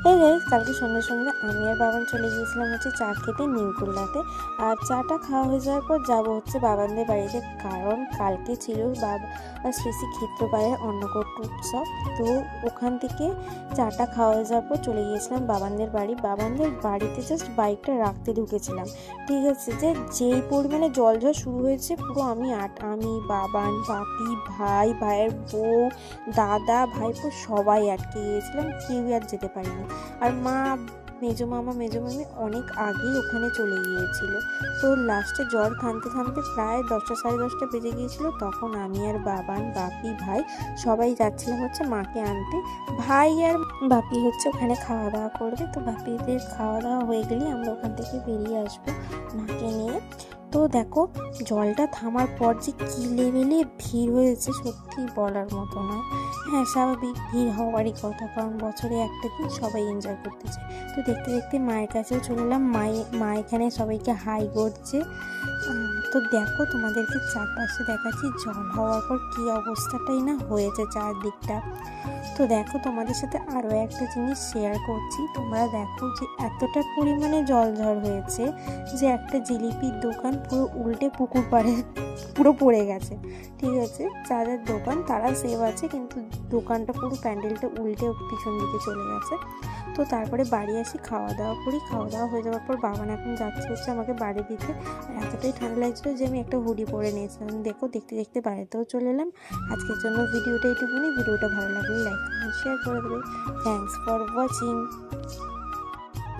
এই গাইস, কালকে সন্ধ্যে সন্ধ্যে আমি আর বাবান চলে গিয়েছিলাম হচ্ছে চা খেতে নিউকুল্লাতে। আর চাটা খাওয়া হয়ে যাওয়ার পর যাবো হচ্ছে বাবানদের বাড়িতে, কারণ কালকে ছিল বাবা শ্রী শ্রী ক্ষেত্রপায়ের অন্নকূট উৎসব। তো ওখান থেকে চাটা খাওয়া হয়ে যাওয়ার পর চলে গিয়েছিলাম বাবানদের বাড়ি। বাবানদের বাড়িতে জাস্ট বাইকটা রাখতে ঢুকেছিলাম, ঠিক আছে, যেই পরিমাণে জলঝড় শুরু হয়েছে, পুরো আমি বাবান, বাপি, ভাইয়ের বউ, দাদা, ভাইপো সবাই আটকে গিয়েছিলাম, কেউই আর যেতে পারিনি। আর মা, মেজো মামা, মেজো মামি অনেক আগেই ওখানে চলে গিয়েছিল। তো লাস্টে জ্বর থামতে থামতে প্রায় 10টা সাড়ে 10টা বেজে গিয়েছিল। তখন আমি আর বাবান, বাপি, ভাই সবাই যাচ্ছিলাম হচ্ছে মাকে আনতে। ভাই আর বাপি হচ্ছে ওখানে খাওয়া দাওয়া করবে। তো বাপিদের খাওয়া দাওয়া হয়ে গেলেই আমরা ওখান থেকে বেরিয়ে আসবো মাকে নিয়ে। তো দেখো, জলটা থামার পর যে কী লেভেলে ভিড় হয়েছে সত্যি বলার মতো নয়। হ্যাঁ, স্বাভাবিক ভিড় হওয়ারই কথা, কারণ বছরে একটা দিন সবাই এনজয় করতে চায়। তো দেখতে দেখতে মায়ের কাছেও চলে এলাম। মা এখানে সবাইকে হাই করছে। তো দেখো, তোমাদেরকে চারপাশে দেখাচ্ছি জল হওয়ার পর কী অবস্থাটাই না হয়েছে চারদিকটা। তো দেখো, তোমাদের সাথে আরও একটা জিনিস শেয়ার করছি। তোমরা দেখো যে এতটা পরিমাণে জলঝড় হয়েছে যে একটা জিলিপির দোকান পুরো উল্টে পুকুর পাড়ে পুরো পড়ে গেছে, ঠিক আছে। যাদের দোকান তারা সেভ আছে, কিন্তু দোকানটা পুরো প্যান্ডেলটা উল্টে পিছন দিকে চলে গেছে। তো তারপরে বাড়ি আসি, খাওয়া দাওয়া করি। খাওয়া দাওয়া হয়ে যাওয়ার পর বাবান এখন যাচ্ছে হচ্ছে আমাকে বাড়ি দিতে। আর এতটাই ঠান্ডা লাগছিলো যে আমি একটা হুডি পরে নিয়েছিলাম। দেখো, দেখতে দেখতে বাড়িতেও চলে এলাম। আজকের জন্য ভিডিওটা এইটুকুনি। ভিডিওটা ভালো লাগলে লাইক কমেন্ট শেয়ার করে দেবে। Thanks for watching.